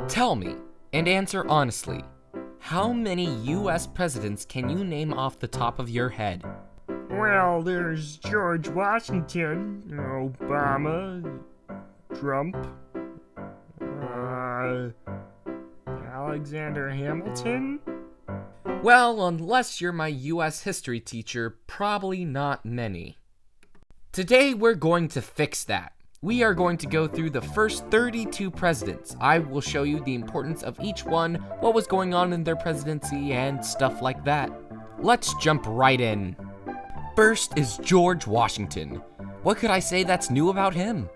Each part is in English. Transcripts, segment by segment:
Tell me, and answer honestly, how many US presidents can you name off the top of your head? Well, there's George Washington, Obama, Trump, Alexander Hamilton. Well, unless you're my US history teacher, probably not many. Today we're going to fix that. We are going to go through the first 32 presidents. I will show you the importance of each one, what was going on in their presidency, and stuff like that. Let's jump right in. First is George Washington. What could I say that's new about him?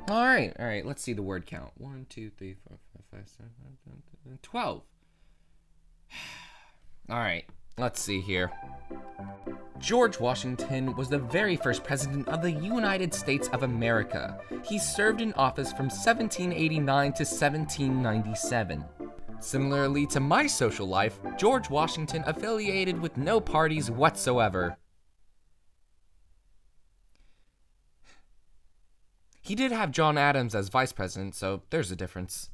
Alright, let's see the word count. 1, 2, 3, 4, 5, 6, 7, 8, 12. Alright, let's see here. George Washington was the very first president of the United States of America. He served in office from 1789 to 1797. Similarly to my social life, George Washington affiliated with no parties whatsoever. He did have John Adams as vice president, so there's a difference.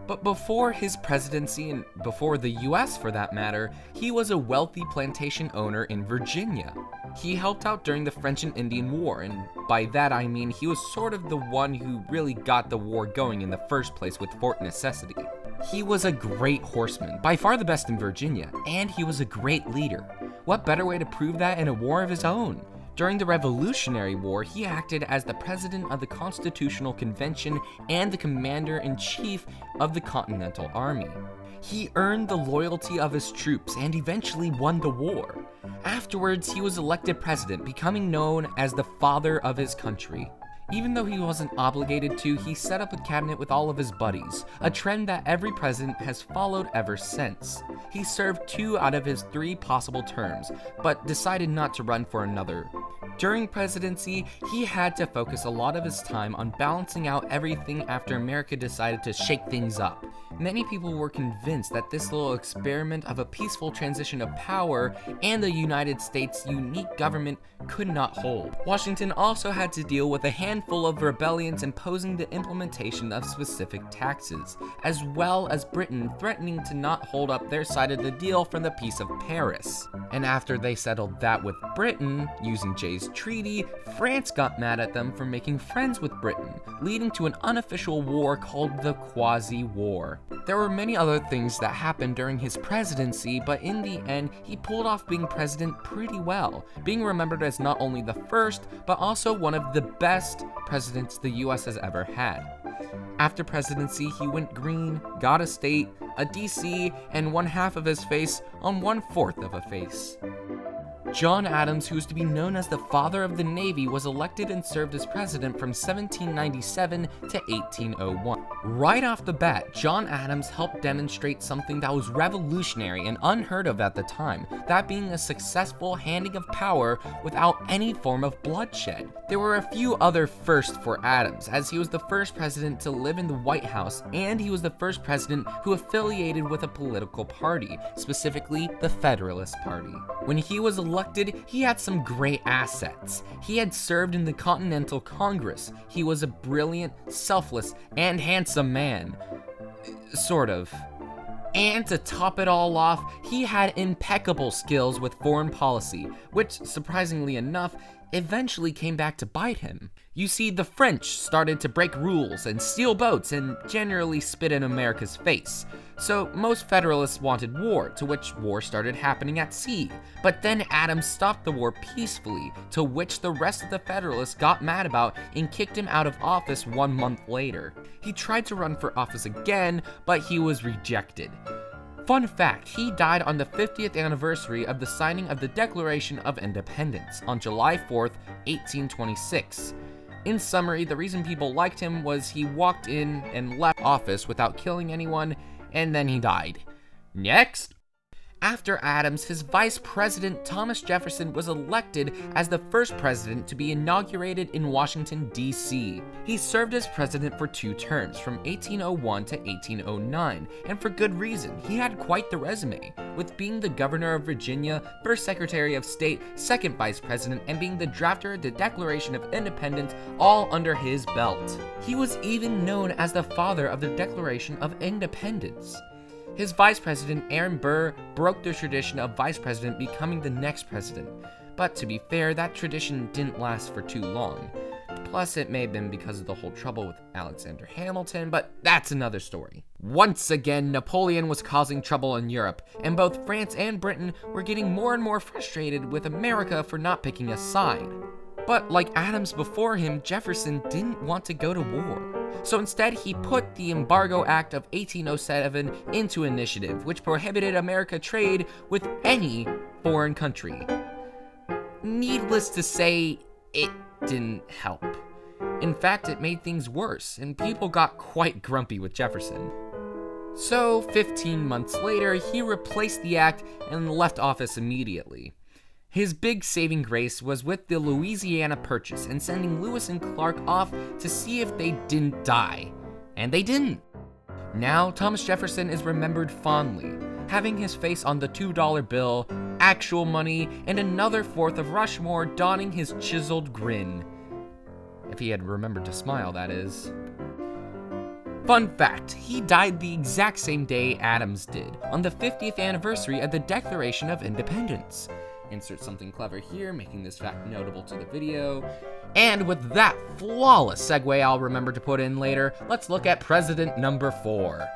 But before his presidency, and before the US for that matter, he was a wealthy plantation owner in Virginia. He helped out during the French and Indian War, and by that I mean he was sort of the one who really got the war going in the first place with Fort Necessity. He was a great horseman, by far the best in Virginia, and he was a great leader. What better way to prove that in a war of his own? During the Revolutionary War, he acted as the president of the Constitutional Convention and the commander-in-chief of the Continental Army. He earned the loyalty of his troops and eventually won the war. Afterwards, he was elected president, becoming known as the father of his country. Even though he wasn't obligated to, he set up a cabinet with all of his buddies, a trend that every president has followed ever since. He served 2 out of his 3 possible terms, but decided not to run for another. During presidency, he had to focus a lot of his time on balancing out everything after America decided to shake things up. Many people were convinced that this little experiment of a peaceful transition of power and the United States' unique government could not hold. Washington also had to deal with a handful of rebellions imposing the implementation of specific taxes, as well as Britain threatening to not hold up their side of the deal from the Peace of Paris. And after they settled that with Britain, using Jay's Treaty, France got mad at them for making friends with Britain, leading to an unofficial war called the Quasi-War. There were many other things that happened during his presidency, but in the end, he pulled off being president pretty well, being remembered as not only the first, but also one of the best presidents the US has ever had. After presidency, he went green, got a state, a DC, and 1/2 of his face on 1/4 of a face. John Adams, who is to be known as the father of the Navy, was elected and served as president from 1797 to 1801. Right off the bat, John Adams helped demonstrate something that was revolutionary and unheard of at the time, that being a successful handing of power without any form of bloodshed. There were a few other firsts for Adams, as he was the first president to live in the White House, and he was the first president who affiliated with a political party, specifically the Federalist Party. When he was elected, he had some great assets. He had served in the Continental Congress. He was a brilliant, selfless, and handsome man. Sort of. And to top it all off, he had impeccable skills with foreign policy, which, surprisingly enough, eventually came back to bite him. You see, the French started to break rules and steal boats and generally spit in America's face. So most Federalists wanted war, to which war started happening at sea. But then Adams stopped the war peacefully, to which the rest of the Federalists got mad about and kicked him out of office 1 month later. He tried to run for office again, but he was rejected. Fun fact, he died on the 50th anniversary of the signing of the Declaration of Independence on July 4th, 1826. In summary, the reason people liked him was he walked in and left office without killing anyone, and then he died. Next! After Adams, his vice president Thomas Jefferson was elected as the first president to be inaugurated in Washington, D.C. He served as president for 2 terms, from 1801 to 1809, and for good reason. He had quite the resume, with being the governor of Virginia, first secretary of state, second vice president, and being the drafter of the Declaration of Independence, all under his belt. He was even known as the father of the Declaration of Independence. His vice president, Aaron Burr, broke the tradition of vice president becoming the next president. But to be fair, that tradition didn't last for too long. Plus, it may have been because of the whole trouble with Alexander Hamilton, but that's another story. Once again, Napoleon was causing trouble in Europe, and both France and Britain were getting more and more frustrated with America for not picking a side. But like Adams before him, Jefferson didn't want to go to war. So instead, he put the Embargo Act of 1807 into initiative, which prohibited America trade with any foreign country. Needless to say, it didn't help. In fact, it made things worse, and people got quite grumpy with Jefferson. So, 15 months later, he replaced the act and left office immediately. His big saving grace was with the Louisiana Purchase and sending Lewis and Clark off to see if they didn't die. And they didn't. Now, Thomas Jefferson is remembered fondly, having his face on the $2 bill, actual money, and another 4th of Rushmore donning his chiseled grin. If he had remembered to smile, that is. Fun fact, he died the exact same day Adams did, on the 50th anniversary of the Declaration of Independence. Insert something clever here, making this fact notable to the video. And with that flawless segue I'll remember to put in later, let's look at President number 4.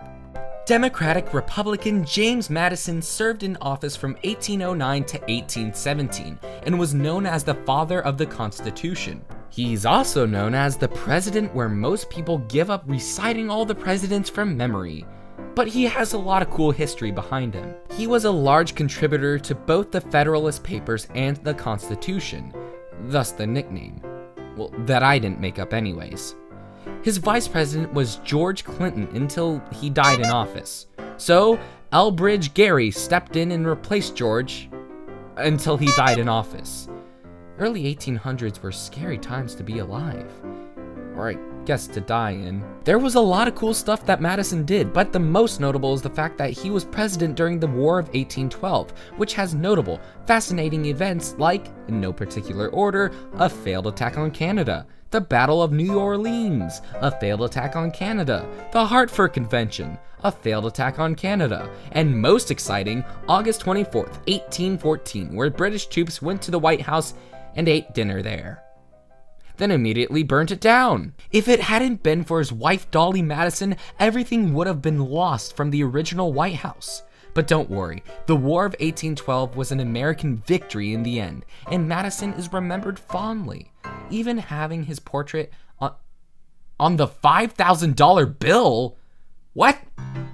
Democratic Republican James Madison served in office from 1809 to 1817 and was known as the father of the Constitution. He's also known as the president where most people give up reciting all the presidents from memory. But he has a lot of cool history behind him. He was a large contributor to both the Federalist Papers and the Constitution, thus the nickname. Well, that I didn't make up anyways. His vice president was George Clinton until he died in office. So, Elbridge Gerry stepped in and replaced George until he died in office. Early 1800s were scary times to be alive. Or I guess to die in. There was a lot of cool stuff that Madison did, but the most notable is the fact that he was president during the War of 1812, which has notable, fascinating events like, in no particular order, a failed attack on Canada, the Battle of New Orleans, a failed attack on Canada, the Hartford Convention, a failed attack on Canada, and most exciting, August 24th, 1814, where British troops went to the White House and ate dinner there, then immediately burnt it down. If it hadn't been for his wife Dolly Madison, everything would have been lost from the original White House. But don't worry, the War of 1812 was an American victory in the end, and Madison is remembered fondly, even having his portrait on the $5,000 bill. What?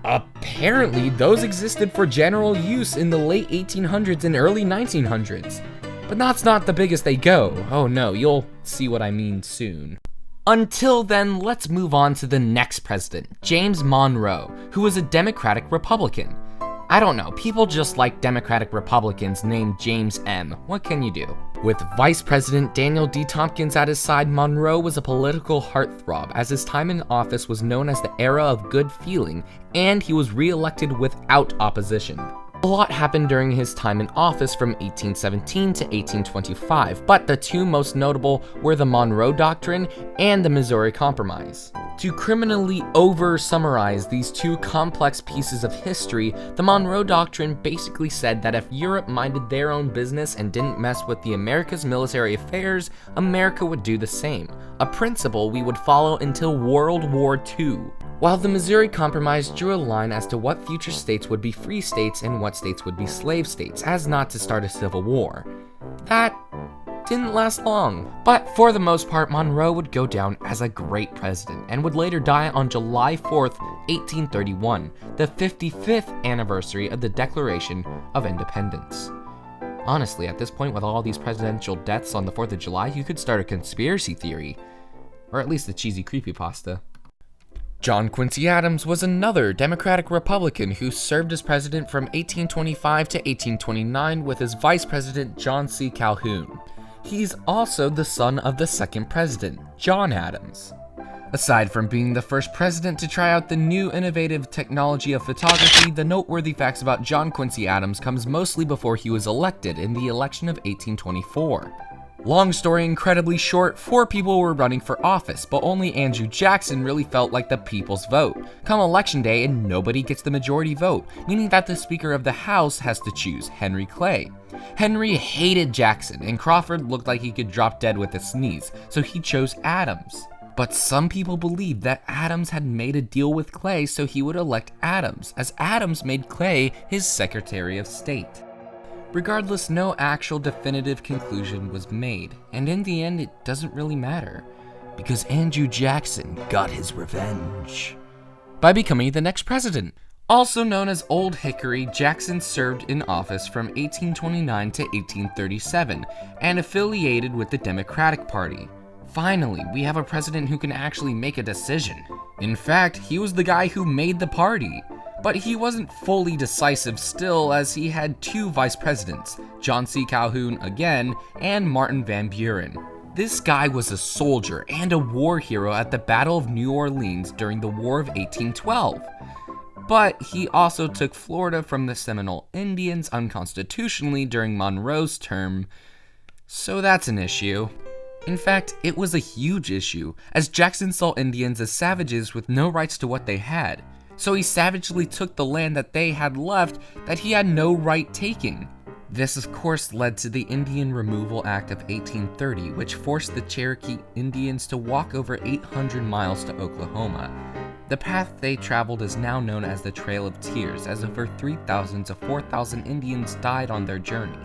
Apparently, those existed for general use in the late 1800s and early 1900s. But that's not the biggest they go. Oh no, you'll see what I mean soon. Until then, let's move on to the next president, James Monroe, who was a Democratic Republican. I don't know, people just like Democratic Republicans named James M. What can you do? With Vice President Daniel D. Tompkins at his side, Monroe was a political heartthrob, as his time in office was known as the era of good feeling, and he was re-elected without opposition. A lot happened during his time in office from 1817 to 1825, but the two most notable were the Monroe Doctrine and the Missouri Compromise. To criminally over-summarize these two complex pieces of history, the Monroe Doctrine basically said that if Europe minded their own business and didn't mess with the America's military affairs, America would do the same, a principle we would follow until World War II. While the Missouri Compromise drew a line as to what future states would be free states and what states would be slave states, as not to start a civil war. That didn't last long, but for the most part, Monroe would go down as a great president and would later die on July 4th, 1831, the 55th anniversary of the Declaration of Independence. Honestly, at this point, with all these presidential deaths on the 4th of July, you could start a conspiracy theory, or at least a cheesy creepypasta. John Quincy Adams was another Democratic Republican who served as president from 1825 to 1829 with his vice president John C. Calhoun. He's also the son of the second president, John Adams. Aside from being the first president to try out the new innovative technology of photography, the noteworthy facts about John Quincy Adams comes mostly before he was elected in the election of 1824. Long story incredibly short, 4 people were running for office, but only Andrew Jackson really felt like the people's vote. Come election day and nobody gets the majority vote, meaning that the Speaker of the House has to choose Henry Clay. Henry hated Jackson, and Crawford looked like he could drop dead with a sneeze, so he chose Adams. But some people believed that Adams had made a deal with Clay so he would elect Adams, as Adams made Clay his Secretary of State. Regardless, no actual definitive conclusion was made, and in the end it doesn't really matter, because Andrew Jackson got his revenge by becoming the next president. Also known as Old Hickory, Jackson served in office from 1829 to 1837 and affiliated with the Democratic Party. Finally, we have a president who can actually make a decision. In fact, he was the guy who made the party. But he wasn't fully decisive still, as he had 2 vice presidents, John C. Calhoun again, and Martin Van Buren. This guy was a soldier and a war hero at the Battle of New Orleans during the War of 1812. But he also took Florida from the Seminole Indians unconstitutionally during Monroe's term, so that's an issue. In fact, it was a huge issue, as Jackson saw Indians as savages with no rights to what they had. So he savagely took the land that they had left that he had no right taking. This of course led to the Indian Removal Act of 1830, which forced the Cherokee Indians to walk over 800 miles to Oklahoma. The path they traveled is now known as the Trail of Tears, as over 3,000 to 4,000 Indians died on their journey.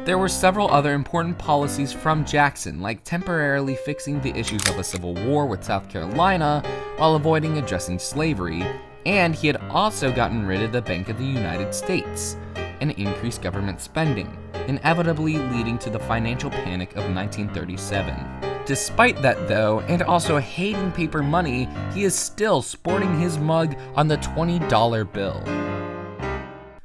There were several other important policies from Jackson, like temporarily fixing the issues of a civil war with South Carolina while avoiding addressing slavery, and he had also gotten rid of the Bank of the United States and increased government spending, inevitably leading to the financial panic of 1937. Despite that though, and also hating paper money, he is still sporting his mug on the $20 bill.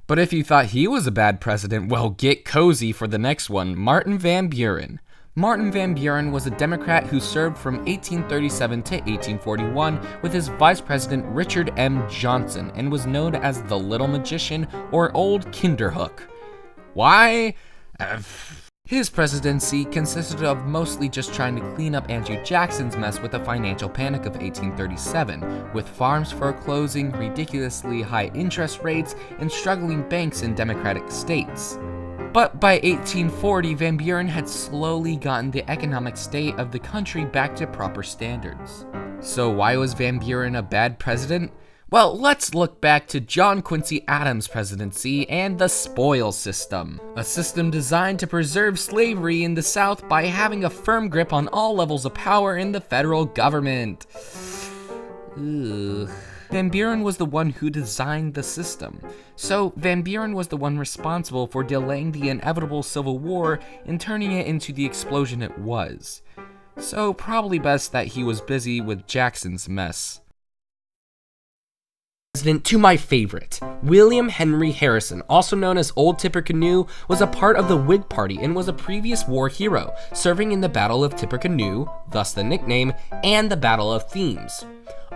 But if you thought he was a bad president, well, get cozy for the next one, Martin Van Buren. Martin Van Buren was a Democrat who served from 1837 to 1841 with his vice president Richard M. Johnson and was known as the Little Magician or Old Kinderhook. Why? His presidency consisted of mostly just trying to clean up Andrew Jackson's mess with the financial panic of 1837, with farms foreclosing, ridiculously high interest rates, and struggling banks in Democratic states. But by 1840, Van Buren had slowly gotten the economic state of the country back to proper standards. So why was Van Buren a bad president? Well, let's look back to John Quincy Adams' presidency and the spoils system, a system designed to preserve slavery in the South by having a firm grip on all levels of power in the federal government. Ugh. Van Buren was the one who designed the system, so Van Buren was the one responsible for delaying the inevitable Civil War and turning it into the explosion it was. So probably best that he was busy with Jackson's mess. President to my favorite. William Henry Harrison, also known as Old Tippecanoe, was a part of the Whig Party and was a previous war hero, serving in the Battle of Tippecanoe, thus the nickname, and the Battle of Thames.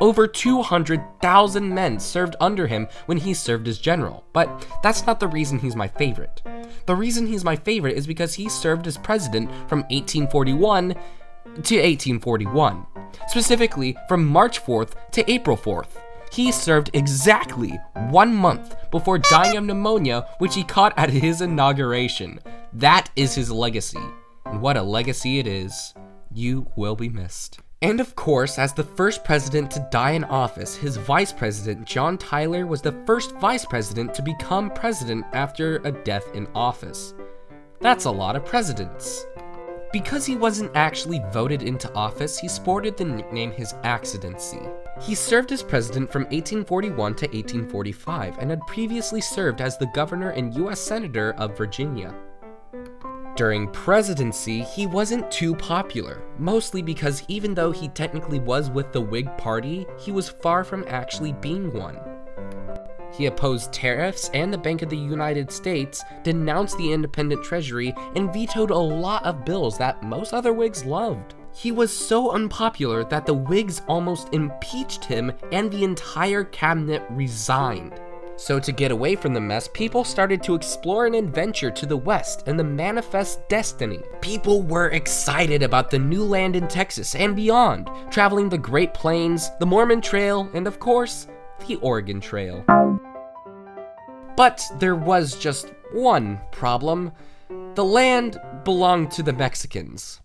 Over 200,000 men served under him when he served as general, but that's not the reason he's my favorite. The reason he's my favorite is because he served as president from 1841 to 1841, specifically from March 4th to April 4th. He served exactly 1 month before dying of pneumonia, which he caught at his inauguration. That is his legacy, and what a legacy it is. You will be missed. And of course, as the first president to die in office, his vice president, John Tyler, was the first vice president to become president after a death in office. That's a lot of presidents. Because he wasn't actually voted into office, he sported the nickname his accidency. He served as president from 1841 to 1845 and had previously served as the governor and U.S. Senator of Virginia. During presidency, he wasn't too popular, mostly because even though he technically was with the Whig Party, he was far from actually being one. He opposed tariffs and the Bank of the United States, denounced the independent treasury, and vetoed a lot of bills that most other Whigs loved. He was so unpopular that the Whigs almost impeached him and the entire cabinet resigned. So to get away from the mess, people started to explore an adventure to the west and the manifest destiny. People were excited about the new land in Texas and beyond, traveling the Great Plains, the Mormon Trail, and of course, the Oregon Trail. But there was just one problem. The land belonged to the Mexicans.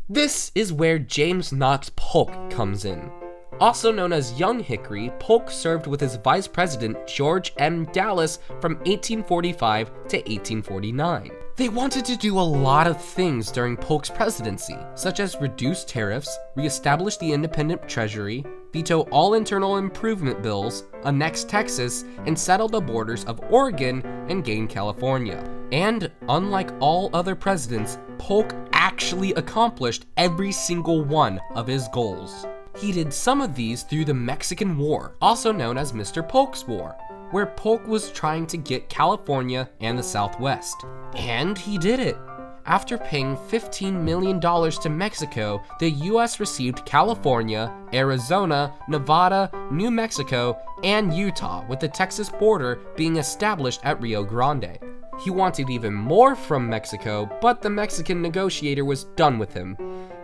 This is where James Knox Polk comes in. Also known as Young Hickory, Polk served with his vice president George M. Dallas from 1845 to 1849. They wanted to do a lot of things during Polk's presidency, such as reduce tariffs, reestablish the independent treasury, veto all internal improvement bills, annex Texas, and settle the borders of Oregon and gain California. And unlike all other presidents, Polk actually accomplished every single one of his goals. He did some of these through the Mexican War, also known as Mr. Polk's War, where Polk was trying to get California and the Southwest. And he did it. After paying $15 million to Mexico, the US received California, Arizona, Nevada, New Mexico, and Utah, with the Texas border being established at Rio Grande. He wanted even more from Mexico, but the Mexican negotiator was done with him.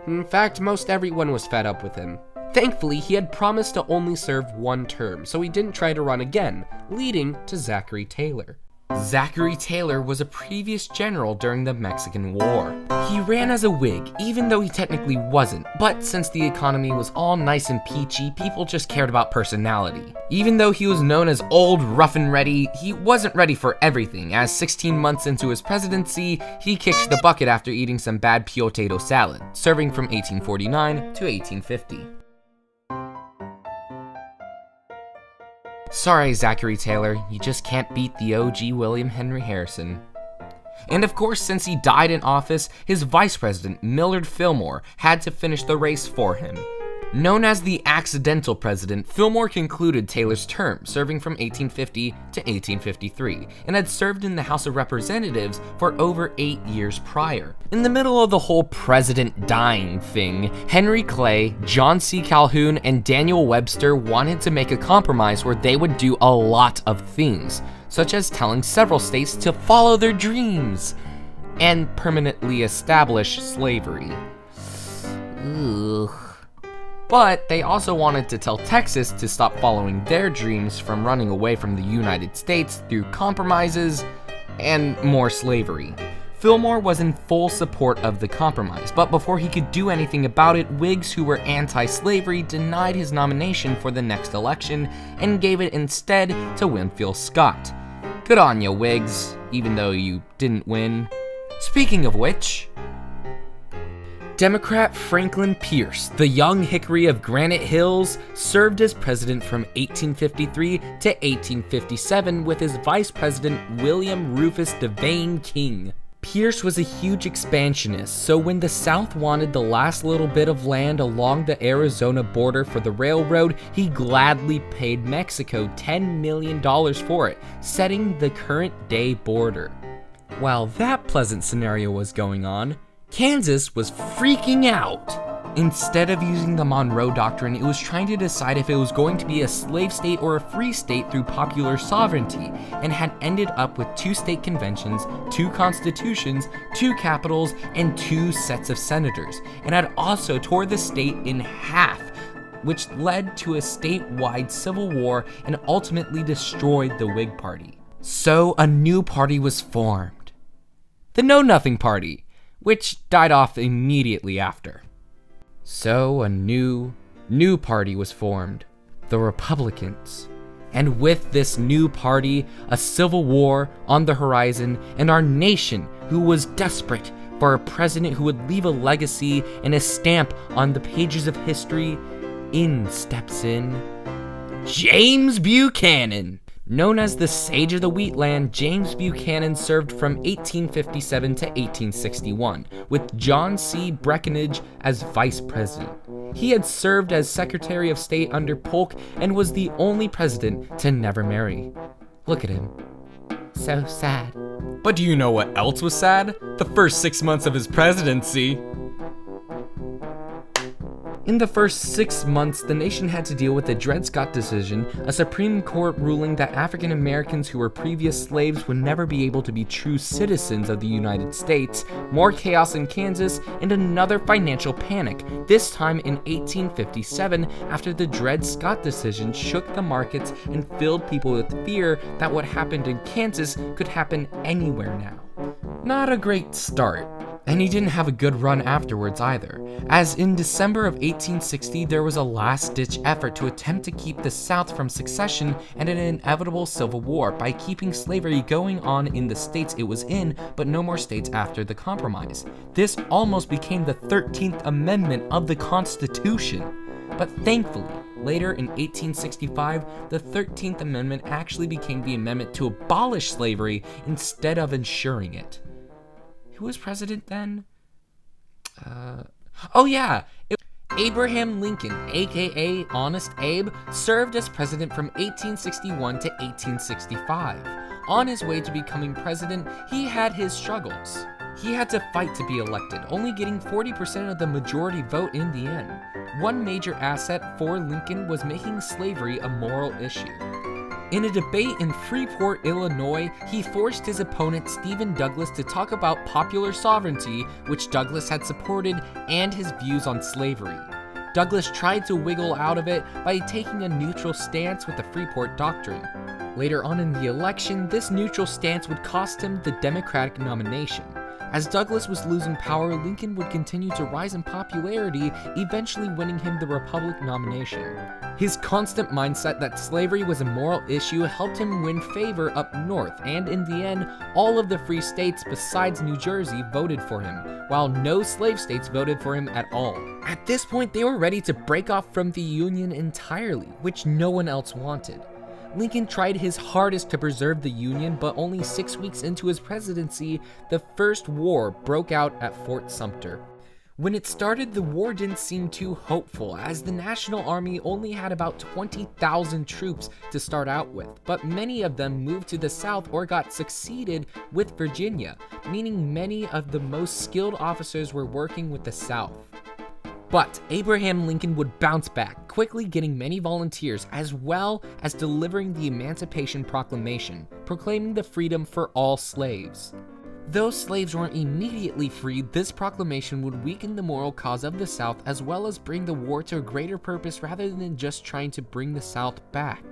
In fact, most everyone was fed up with him. Thankfully, he had promised to only serve one term, so he didn't try to run again, leading to Zachary Taylor. Zachary Taylor was a previous general during the Mexican War. He ran as a Whig, even though he technically wasn't, but since the economy was all nice and peachy, people just cared about personality. Even though he was known as Old Rough and Ready, he wasn't ready for everything, as 16 months into his presidency, he kicked the bucket after eating some bad potato salad, serving from 1849 to 1850. Sorry, Zachary Taylor, you just can't beat the OG William Henry Harrison. And of course, since he died in office, his vice president, Millard Fillmore, had to finish the race for him. Known as the accidental president, Fillmore concluded Taylor's term, serving from 1850 to 1853, and had served in the House of Representatives for over 8 years prior. In the middle of the whole president dying thing, Henry Clay, John C. Calhoun, and Daniel Webster wanted to make a compromise where they would do a lot of things, such as telling several states to follow their dreams and permanently establish slavery. Ugh. But they also wanted to tell Texas to stop following their dreams from running away from the United States through compromises and more slavery. Fillmore was in full support of the compromise, but before he could do anything about it, Whigs who were anti-slavery denied his nomination for the next election and gave it instead to Winfield Scott. Good on ya, Whigs, even though you didn't win. Speaking of which, Democrat Franklin Pierce, the young Hickory of Granite Hills, served as president from 1853 to 1857 with his vice president William Rufus Devane King. Pierce was a huge expansionist, so when the South wanted the last little bit of land along the Arizona border for the railroad, he gladly paid Mexico $10 million for it, setting the current-day border. While that pleasant scenario was going on, Kansas was freaking out. Instead of using the Monroe Doctrine, it was trying to decide if it was going to be a slave state or a free state through popular sovereignty, and had ended up with 2 state conventions, 2 constitutions, 2 capitals, and 2 sets of senators, and had also tore the state in half, which led to a statewide civil war and ultimately destroyed the Whig Party. So a new party was formed, the Know Nothing Party, which died off immediately after. So a new party was formed, the Republicans. And with this new party, a civil war on the horizon, and our nation, who was desperate for a president who would leave a legacy and a stamp on the pages of history, in steps in James Buchanan. Known as the Sage of the Wheatland, James Buchanan served from 1857 to 1861, with John C. Breckinridge as vice president. He had served as Secretary of State under Polk and was the only president to never marry. Look at him. So sad. But do you know what else was sad? The first 6 months of his presidency. In the first 6 months, the nation had to deal with the Dred Scott decision, a Supreme Court ruling that African Americans who were previous slaves would never be able to be true citizens of the United States, more chaos in Kansas, and another financial panic, this time in 1857 after the Dred Scott decision shook the markets and filled people with fear that what happened in Kansas could happen anywhere now. Not a great start. And he didn't have a good run afterwards either, as in December of 1860 there was a last-ditch effort to attempt to keep the South from secession and an inevitable civil war by keeping slavery going on in the states it was in, but no more states after the compromise. This almost became the 13th Amendment of the Constitution. But thankfully, later in 1865, the 13th Amendment actually became the amendment to abolish slavery instead of ensuring it. Who was president then? Abraham Lincoln, aka Honest Abe, served as president from 1861 to 1865. On his way to becoming president, he had his struggles. He had to fight to be elected, only getting 40% of the majority vote in the end. One major asset for Lincoln was making slavery a moral issue. In a debate in Freeport, Illinois, he forced his opponent Stephen Douglas to talk about popular sovereignty, which Douglas had supported, and his views on slavery. Douglas tried to wiggle out of it by taking a neutral stance with the Freeport Doctrine. Later on in the election, this neutral stance would cost him the Democratic nomination. As Douglas was losing power, Lincoln would continue to rise in popularity, eventually winning him the Republican nomination. His constant mindset that slavery was a moral issue helped him win favor up north, and in the end, all of the free states besides New Jersey voted for him, while no slave states voted for him at all. At this point, they were ready to break off from the Union entirely, which no one else wanted. Lincoln tried his hardest to preserve the Union, but only 6 weeks into his presidency, the First War broke out at Fort Sumter. When it started, the war didn't seem too hopeful, as the National Army only had about 20,000 troops to start out with, but many of them moved to the South or got succeeded with Virginia, meaning many of the most skilled officers were working with the South. But Abraham Lincoln would bounce back, quickly getting many volunteers as well as delivering the Emancipation Proclamation, proclaiming the freedom for all slaves. Though slaves weren't immediately freed, this proclamation would weaken the moral cause of the South as well as bring the war to a greater purpose rather than just trying to bring the South back.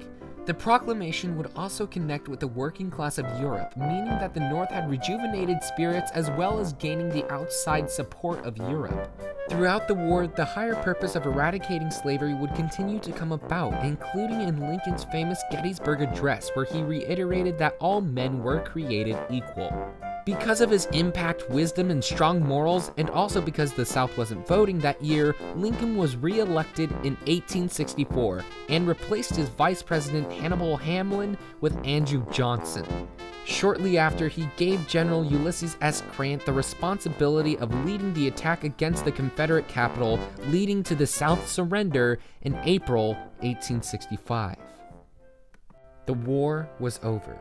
The proclamation would also connect with the working class of Europe, meaning that the North had rejuvenated spirits as well as gaining the outside support of Europe. Throughout the war, the higher purpose of eradicating slavery would continue to come about, including in Lincoln's famous Gettysburg Address, where he reiterated that all men were created equal. Because of his impact, wisdom, and strong morals, and also because the South wasn't voting that year, Lincoln was re-elected in 1864 and replaced his Vice President Hannibal Hamlin with Andrew Johnson. Shortly after, he gave General Ulysses S. Grant the responsibility of leading the attack against the Confederate capital, leading to the South's surrender in April 1865. The war was over,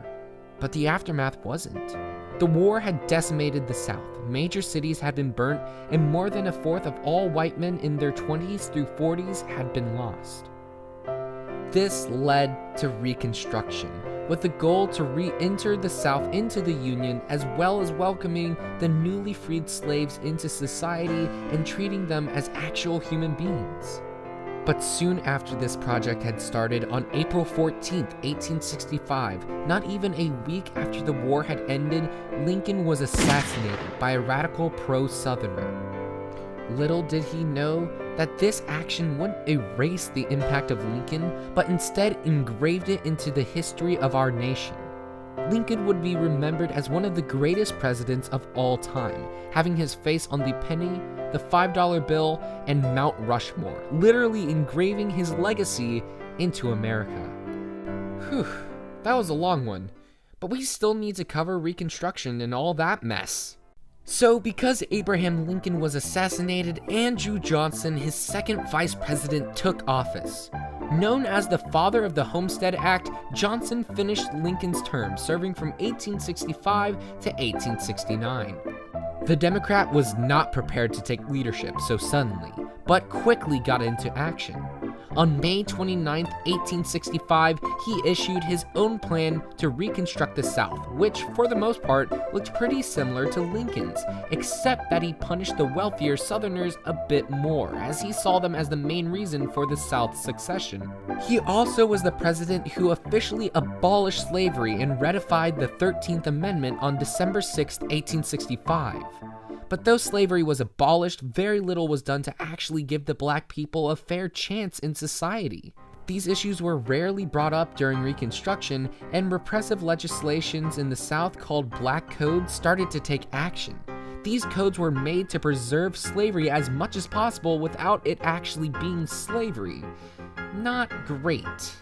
but the aftermath wasn't. The war had decimated the South, major cities had been burnt, and more than a fourth of all white men in their 20s through 40s had been lost. This led to Reconstruction, with the goal to re-enter the South into the Union, as well as welcoming the newly freed slaves into society and treating them as actual human beings. But soon after this project had started, on April 14, 1865, not even a week after the war had ended, Lincoln was assassinated by a radical pro-Southerner. Little did he know that this action wouldn't erase the impact of Lincoln, but instead engraved it into the history of our nation. Lincoln would be remembered as one of the greatest presidents of all time, having his face on the penny, the $5 bill, and Mount Rushmore, literally engraving his legacy into America. Whew, that was a long one, but we still need to cover Reconstruction and all that mess. So, because Abraham Lincoln was assassinated, Andrew Johnson, his second vice president, took office. Known as the father of the Homestead Act, Johnson finished Lincoln's term, serving from 1865 to 1869. The Democrat was not prepared to take leadership so suddenly, but quickly got into action. On May 29, 1865, he issued his own plan to reconstruct the South, which, for the most part, looked pretty similar to Lincoln's, except that he punished the wealthier Southerners a bit more, as he saw them as the main reason for the South's succession. He also was the president who officially abolished slavery and ratified the 13th Amendment on December 6, 1865. But though slavery was abolished, very little was done to actually give the black people a fair chance in society. These issues were rarely brought up during Reconstruction, and repressive legislations in the South called Black Codes started to take action. These codes were made to preserve slavery as much as possible without it actually being slavery. Not great.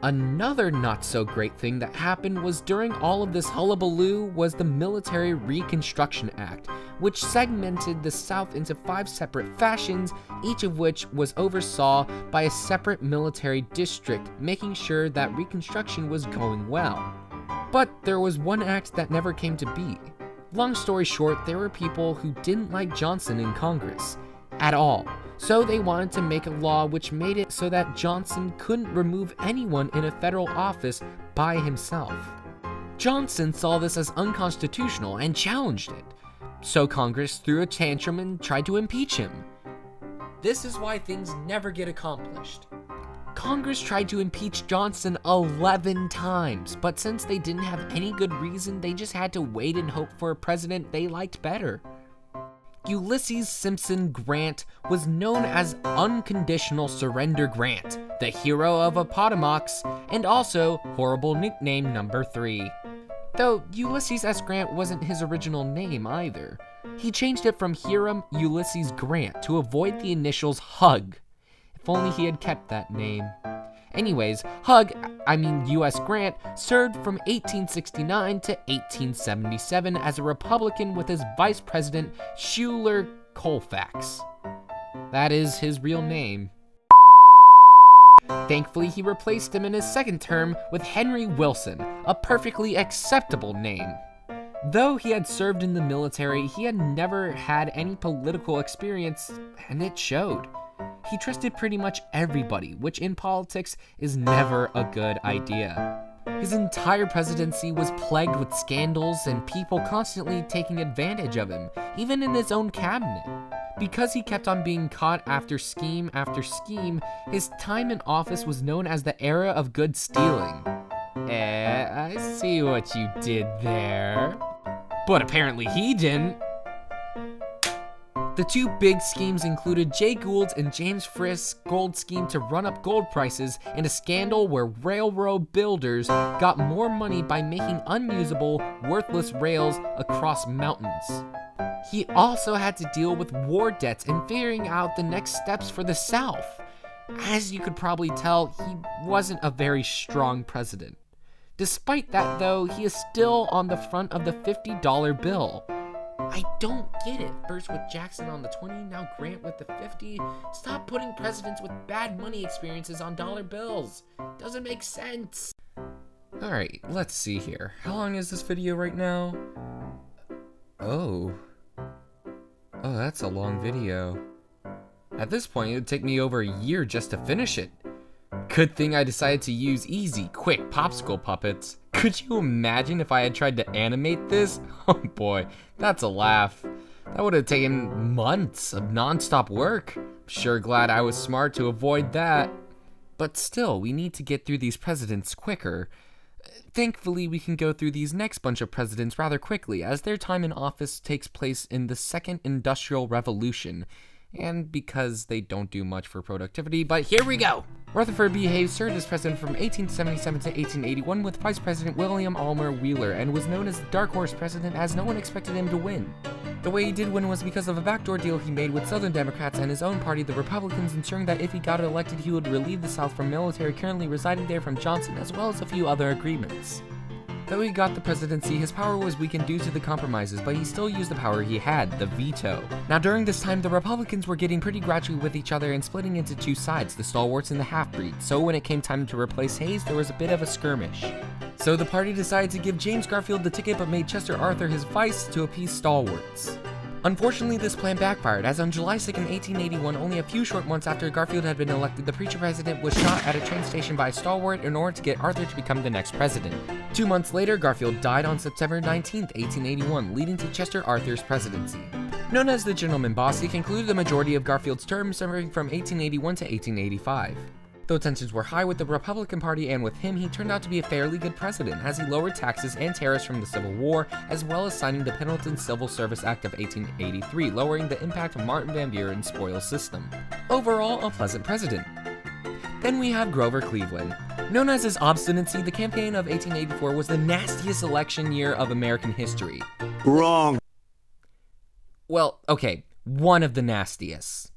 Another not-so-great thing that happened was during all of this hullabaloo was the Military Reconstruction Act, which segmented the South into 5 separate factions, each of which was oversaw by a separate military district, making sure that Reconstruction was going well. But there was one act that never came to be. Long story short, there were people who didn't like Johnson in Congress at all. So they wanted to make a law which made it so that Johnson couldn't remove anyone in a federal office by himself. Johnson saw this as unconstitutional and challenged it. So Congress threw a tantrum and tried to impeach him. This is why things never get accomplished. Congress tried to impeach Johnson 11 times, but since they didn't have any good reason, they just had to wait and hope for a president they liked better. Ulysses Simpson Grant was known as Unconditional Surrender Grant, the hero of Appomattox, and also horrible nickname number 3. Though Ulysses S. Grant wasn't his original name either. He changed it from Hiram Ulysses Grant to avoid the initials HUG. If only he had kept that name. Anyways, U.S. Grant, served from 1869 to 1877 as a Republican with his vice president, Schuyler Colfax. That is his real name. Thankfully, he replaced him in his second term with Henry Wilson, a perfectly acceptable name. Though he had served in the military, he had never had any political experience, and it showed. He trusted pretty much everybody, which in politics is never a good idea. His entire presidency was plagued with scandals and people constantly taking advantage of him, even in his own cabinet. Because he kept on being caught after scheme, his time in office was known as the era of good stealing. I see what you did there. But apparently he didn't. The 2 big schemes included Jay Gould's and James Frist's gold scheme to run up gold prices and a scandal where railroad builders got more money by making unusable, worthless rails across mountains. He also had to deal with war debts and figuring out the next steps for the South. As you could probably tell, he wasn't a very strong president. Despite that though, he is still on the front of the $50 bill. I don't get it. First with Jackson on the 20, now Grant with the 50. Stop putting presidents with bad money experiences on dollar bills. Doesn't make sense. Alright, let's see here. How long is this video right now? Oh, that's a long video. At this point, it would take me over a year just to finish it. Good thing I decided to use easy, quick popsicle puppets. Could you imagine if I had tried to animate this? Oh boy, that's a laugh. That would have taken months of non-stop work. I'm sure glad I was smart to avoid that. But still, we need to get through these presidents quicker. Thankfully, we can go through these next bunch of presidents rather quickly, as their time in office takes place in the Second Industrial Revolution, and because they don't do much for productivity, but here we go! Rutherford B. Hayes served as president from 1877 to 1881 with Vice President William Almer Wheeler, and was known as the Dark Horse President as no one expected him to win. The way he did win was because of a backdoor deal he made with Southern Democrats and his own party, the Republicans, ensuring that if he got elected, he would relieve the South from military currently residing there from Johnson, as well as a few other agreements. Though he got the presidency, his power was weakened due to the compromises, but he still used the power he had, the veto. Now during this time, the Republicans were getting pretty grouchy with each other and splitting into two sides, the stalwarts and the half-breeds, so when it came time to replace Hayes, there was a bit of a skirmish. So the party decided to give James Garfield the ticket but made Chester Arthur his vice to appease stalwarts. Unfortunately, this plan backfired, as on July 2, 1881, only a few short months after Garfield had been elected, the preacher president was shot at a train station by a stalwart in order to get Arthur to become the next president. 2 months later, Garfield died on September 19, 1881, leading to Chester Arthur's presidency. Known as the Gentleman Boss, he concluded the majority of Garfield's term, serving from 1881 to 1885. Though tensions were high with the Republican Party and with him, he turned out to be a fairly good president, as he lowered taxes and tariffs from the Civil War, as well as signing the Pendleton Civil Service Act of 1883, lowering the impact of Martin Van Buren's spoils system. Overall, a pleasant president. Then we have Grover Cleveland. Known as his obstinacy, the campaign of 1884 was the nastiest election year of American history. Wrong. Well, okay, one of the nastiest.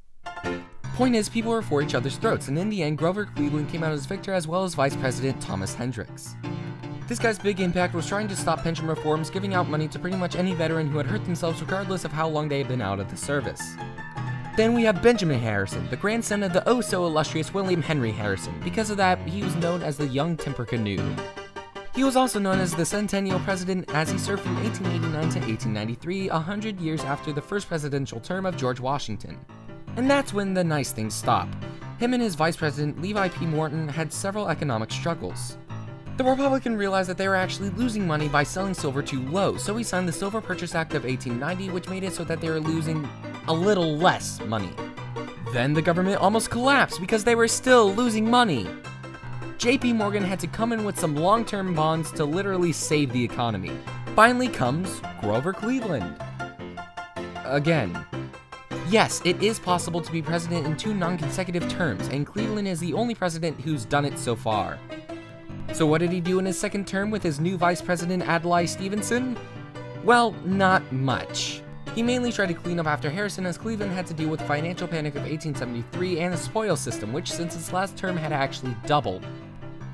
Point is, people were for each other's throats, and in the end, Grover Cleveland came out as victor, as well as Vice President Thomas Hendricks. This guy's big impact was trying to stop pension reforms, giving out money to pretty much any veteran who had hurt themselves regardless of how long they had been out of the service. Then we have Benjamin Harrison, the grandson of the oh-so-illustrious William Henry Harrison. Because of that, he was known as the Young Timpecanoe. He was also known as the Centennial President, as he served from 1889 to 1893, 100 years after the first presidential term of George Washington. And that's when the nice things stop. Him and his vice president, Levi P. Morton, had several economic struggles. The Republican realized that they were actually losing money by selling silver too low, so he signed the Silver Purchase Act of 1890, which made it so that they were losing a little less money. Then the government almost collapsed because they were still losing money. JP Morgan had to come in with some long-term bonds to literally save the economy. Finally comes Grover Cleveland. Again. Yes, it is possible to be president in 2 non-consecutive terms, and Cleveland is the only president who's done it so far. So what did he do in his second term with his new vice president Adlai Stevenson? Well, not much. He mainly tried to clean up after Harrison, as Cleveland had to deal with the financial panic of 1873 and the spoils system, which since his last term had actually doubled.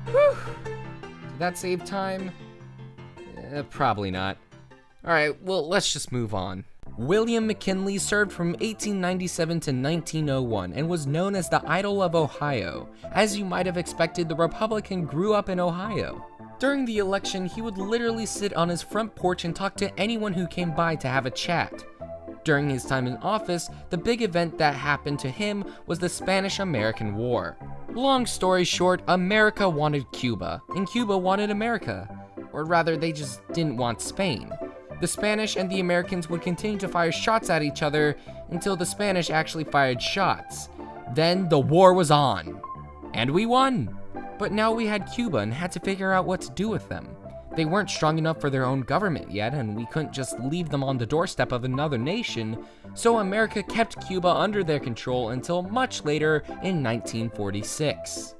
Whew. Did that save time? Probably not. Alright, well, let's just move on. William McKinley served from 1897 to 1901 and was known as the Idol of Ohio. As you might have expected, the Republican grew up in Ohio. During the election, he would literally sit on his front porch and talk to anyone who came by to have a chat. During his time in office, the big event that happened to him was the Spanish-American War. Long story short, America wanted Cuba, and Cuba wanted America. Or rather, they just didn't want Spain. The Spanish and the Americans would continue to fire shots at each other until the Spanish actually fired shots. Then the war was on. And we won. But now we had Cuba and had to figure out what to do with them. They weren't strong enough for their own government yet, and we couldn't just leave them on the doorstep of another nation, so America kept Cuba under their control until much later in 1946.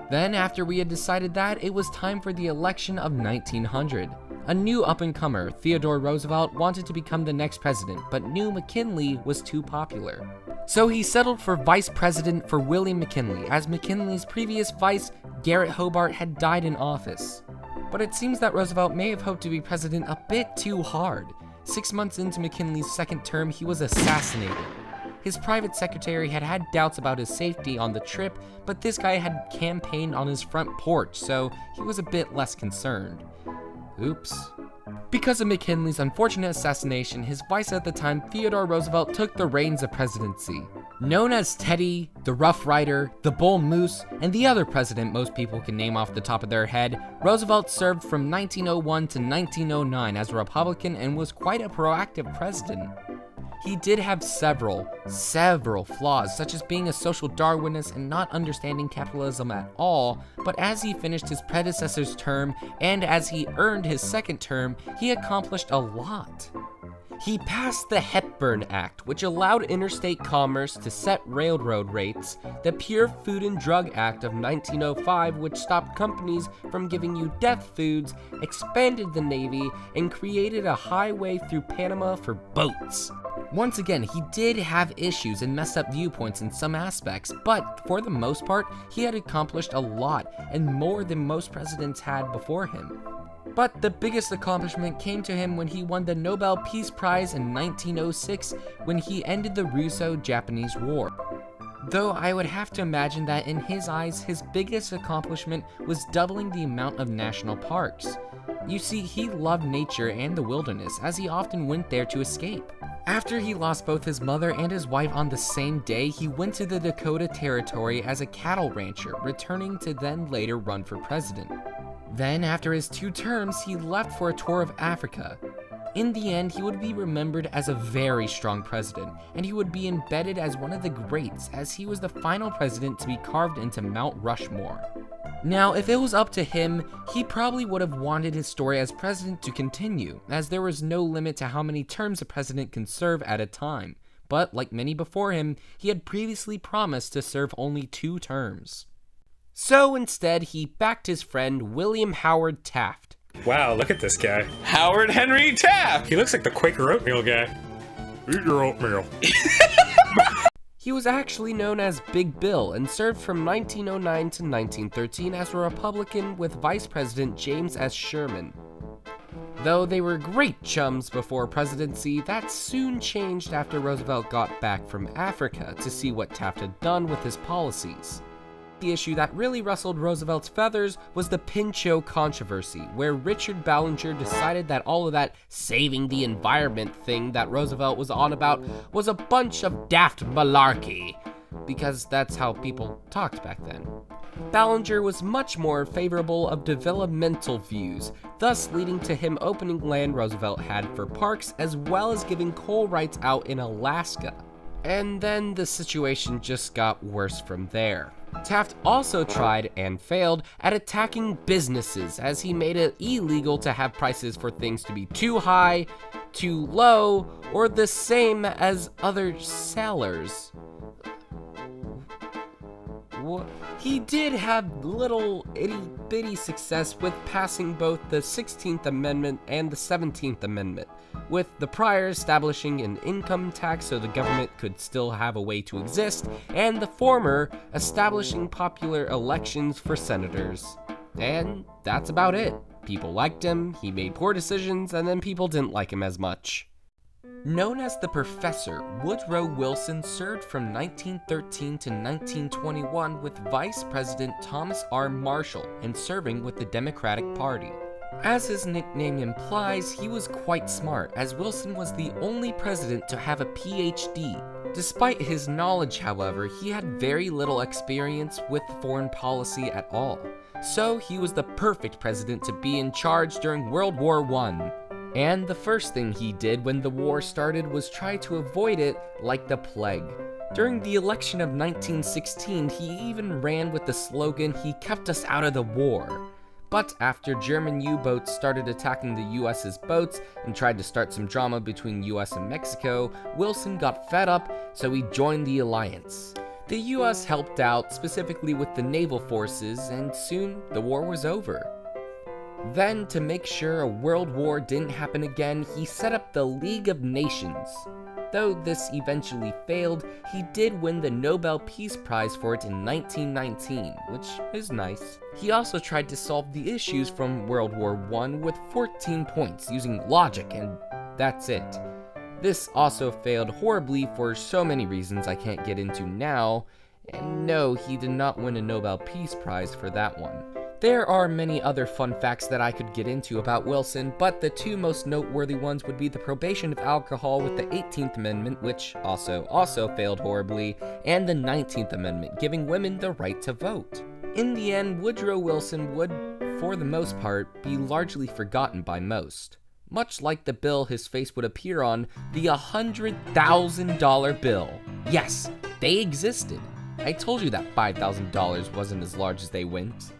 Then, after we had decided that, it was time for the election of 1900. A new up-and-comer, Theodore Roosevelt, wanted to become the next president, but knew McKinley was too popular. So he settled for vice president for William McKinley, as McKinley's previous vice, Garrett Hobart, had died in office. But it seems that Roosevelt may have hoped to be president a bit too hard. 6 months into McKinley's second term, he was assassinated. His private secretary had had doubts about his safety on the trip, but this guy had campaigned on his front porch, so he was a bit less concerned. Oops. Because of McKinley's unfortunate assassination, his vice at the time, Theodore Roosevelt, took the reins of presidency. Known as Teddy, the Rough Rider, the Bull Moose, and the other president most people can name off the top of their head, Roosevelt served from 1901 to 1909 as a Republican and was quite a proactive president. He did have several flaws, such as being a social Darwinist and not understanding capitalism at all, but as he finished his predecessor's term and as he earned his second term, he accomplished a lot. He passed the Hepburn Act, which allowed interstate commerce to set railroad rates, the Pure Food and Drug Act of 1905, which stopped companies from giving you death foods, expanded the Navy, and created a highway through Panama for boats. Once again, he did have issues and messed up viewpoints in some aspects, but for the most part, he had accomplished a lot and more than most presidents had before him. But the biggest accomplishment came to him when he won the Nobel Peace Prize in 1906 when he ended the Russo-Japanese War. Though I would have to imagine that in his eyes, his biggest accomplishment was doubling the amount of national parks. You see, he loved nature and the wilderness, as he often went there to escape. After he lost both his mother and his wife on the same day, he went to the Dakota Territory as a cattle rancher, returning to then later run for president. Then, after his 2 terms, he left for a tour of Africa. In the end, he would be remembered as a very strong president, and he would be embedded as one of the greats, as he was the final president to be carved into Mount Rushmore. Now, if it was up to him, he probably would have wanted his story as president to continue, as there was no limit to how many terms a president can serve at a time. But, like many before him, he had previously promised to serve only 2 terms. So instead, he backed his friend William Howard Taft. Wow, look at this guy. Howard Henry Taft! He looks like the Quaker oatmeal guy. Eat your oatmeal. He was actually known as Big Bill and served from 1909 to 1913 as a Republican with Vice President James S. Sherman. Though they were great chums before presidency, that soon changed after Roosevelt got back from Africa to see what Taft had done with his policies. The issue that really rustled Roosevelt's feathers was the Pinchot controversy, where Richard Ballinger decided that all of that saving the environment thing that Roosevelt was on about was a bunch of daft malarkey, because that's how people talked back then. Ballinger was much more favorable of developmental views, thus leading to him opening land Roosevelt had for parks as well as giving coal rights out in Alaska. And then the situation just got worse from there. Taft also tried and failed at attacking businesses, as he made it illegal to have prices for things to be too high, too low, or the same as other sellers. He did have little itty-bitty success with passing both the 16th Amendment and the 17th Amendment, with the prior establishing an income tax so the government could still have a way to exist, and the former establishing popular elections for senators. And that's about it. People liked him, he made poor decisions, and then people didn't like him as much. Known as the Professor, Woodrow Wilson served from 1913 to 1921 with Vice President Thomas R. Marshall and serving with the Democratic Party. As his nickname implies, he was quite smart, as Wilson was the only president to have a PhD. Despite his knowledge, however, he had very little experience with foreign policy at all. So he was the perfect president to be in charge during World War I. And the first thing he did when the war started was try to avoid it like the plague. During the election of 1916, he even ran with the slogan, "He kept us out of the war." But after German U-boats started attacking the US's boats and tried to start some drama between US and Mexico, Wilson got fed up, so he joined the alliance. The US helped out, specifically with the naval forces, and soon the war was over. Then, to make sure a world war didn't happen again, he set up the League of Nations. Though this eventually failed, he did win the Nobel Peace Prize for it in 1919, which is nice. He also tried to solve the issues from World War I with 14 points using logic, and that's it. This also failed horribly for so many reasons I can't get into now, and no, he did not win a Nobel Peace Prize for that one. There are many other fun facts that I could get into about Wilson, but the 2 most noteworthy ones would be the prohibition of alcohol with the 18th Amendment, which also failed horribly, and the 19th Amendment, giving women the right to vote. In the end, Woodrow Wilson would, for the most part, be largely forgotten by most. Much like the bill his face would appear on, the $100,000 bill. Yes, they existed. I told you that $5,000 wasn't as large as they went.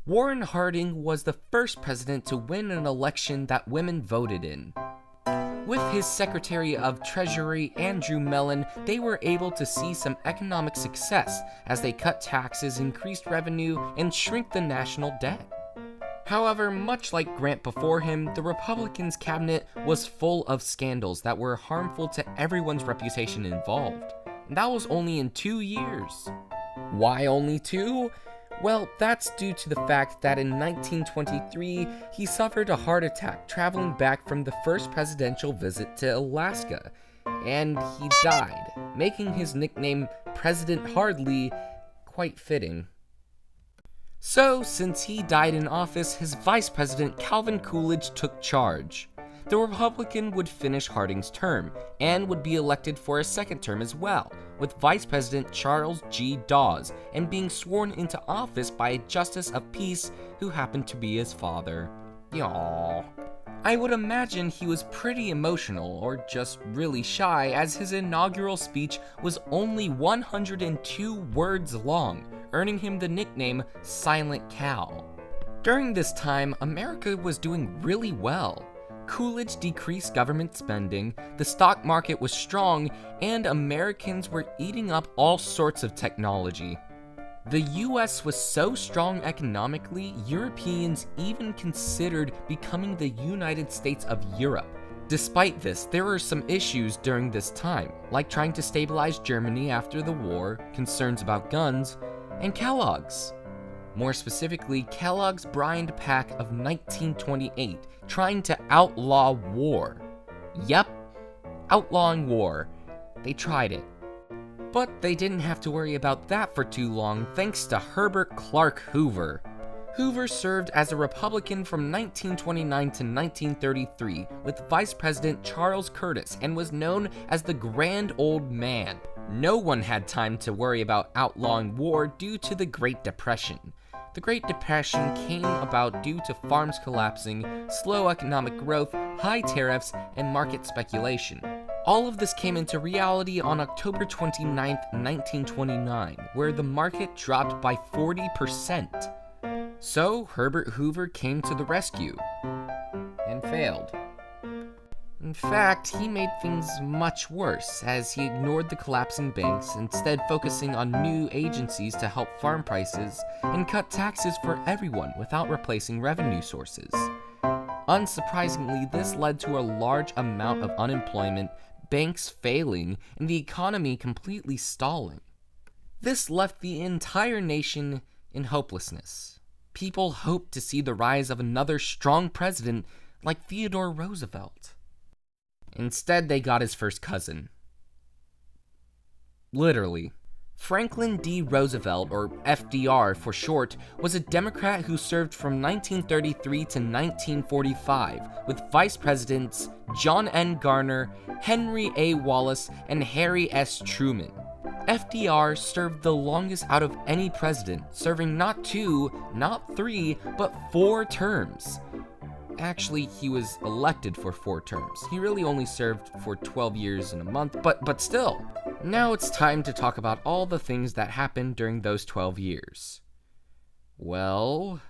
Warren Harding was the first president to win an election that women voted in. With his Secretary of Treasury, Andrew Mellon, they were able to see some economic success as they cut taxes, increased revenue, and shrink the national debt. However, much like Grant before him, the Republicans' cabinet was full of scandals that were harmful to everyone's reputation involved. And that was only in 2 years. Why only 2? Well, that's due to the fact that in 1923, he suffered a heart attack traveling back from the first presidential visit to Alaska, and he died, making his nickname President Hardly quite fitting. So, since he died in office, his vice president Calvin Coolidge took charge. The Republican would finish Harding's term, and would be elected for a second term as well, with Vice President Charles G. Dawes, and being sworn into office by a Justice of Peace who happened to be his father. Aww. I would imagine he was pretty emotional, or just really shy, as his inaugural speech was only 102 words long, earning him the nickname Silent Cal. During this time, America was doing really well. Coolidge decreased government spending, the stock market was strong, and Americans were eating up all sorts of technology. The US was so strong economically, Europeans even considered becoming the United States of Europe. Despite this, there were some issues during this time, like trying to stabilize Germany after the war, concerns about guns, and Kellogg's. More specifically, Kellogg's Bryant Pack of 1928, trying to outlaw war. Yep, outlawing war. They tried it. But they didn't have to worry about that for too long thanks to Herbert Clark Hoover. Hoover served as a Republican from 1929 to 1933 with Vice President Charles Curtis and was known as the Grand Old Man. No one had time to worry about outlawing war due to the Great Depression. The Great Depression came about due to farms collapsing, slow economic growth, high tariffs, and market speculation. All of this came into reality on October 29, 1929, where the market dropped by 40%. So Herbert Hoover came to the rescue, and failed. In fact, he made things much worse, as he ignored the collapsing banks, instead focusing on new agencies to help farm prices, and cut taxes for everyone without replacing revenue sources. Unsurprisingly, this led to a large amount of unemployment, banks failing, and the economy completely stalling. This left the entire nation in hopelessness. People hoped to see the rise of another strong president like Theodore Roosevelt. Instead, they got his first cousin. Literally. Franklin D. Roosevelt, or FDR for short, was a Democrat who served from 1933 to 1945 with Vice Presidents John N. Garner, Henry A. Wallace, and Harry S. Truman. FDR served the longest out of any president, serving not 2, not 3, but 4 terms. Actually, he was elected for 4 terms. He really only served for 12 years and a month, but still. Now it's time to talk about all the things that happened during those 12 years. Well,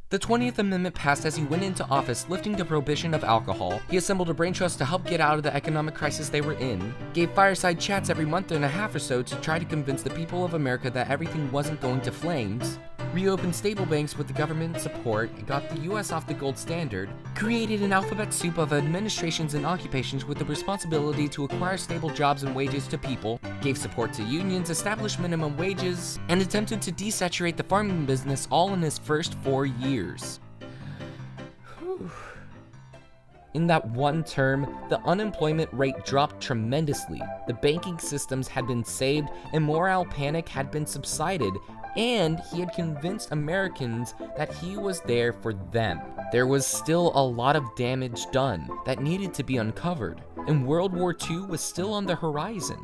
the 20th Amendment passed as he went into office, lifting the prohibition of alcohol. He assembled a brain trust to help get out of the economic crisis they were in, gave fireside chats every month and a half or so to try to convince the people of America that everything wasn't going to flames, reopened stable banks with the government support, got the US off the gold standard, created an alphabet soup of administrations and occupations with the responsibility to acquire stable jobs and wages to people, gave support to unions, established minimum wages, and attempted to desaturate the farming business all in his first 4 years. In that one term, the unemployment rate dropped tremendously, the banking systems had been saved, and morale panic had been subsided, and he had convinced Americans that he was there for them. There was still a lot of damage done that needed to be uncovered, and World War II was still on the horizon.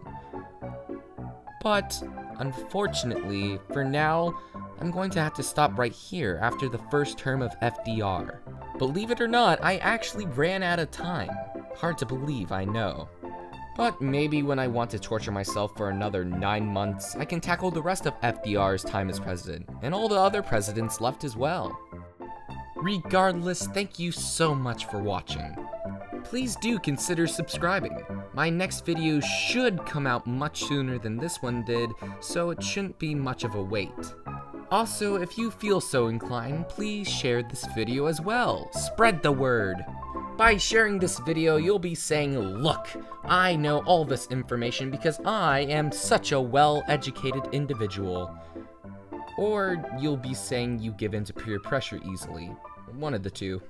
But, unfortunately, for now, I'm going to have to stop right here after the first term of FDR. Believe it or not, I actually ran out of time. Hard to believe, I know. But maybe when I want to torture myself for another 9 months, I can tackle the rest of FDR's time as president, and all the other presidents left as well. Regardless, thank you so much for watching. please do consider subscribing. My next video should come out much sooner than this one did, so it shouldn't be much of a wait. Also, if you feel so inclined, please share this video as well. Spread the word. By sharing this video, you'll be saying, look, I know all this information because I am such a well-educated individual. Or you'll be saying you give in to peer pressure easily. One of the two.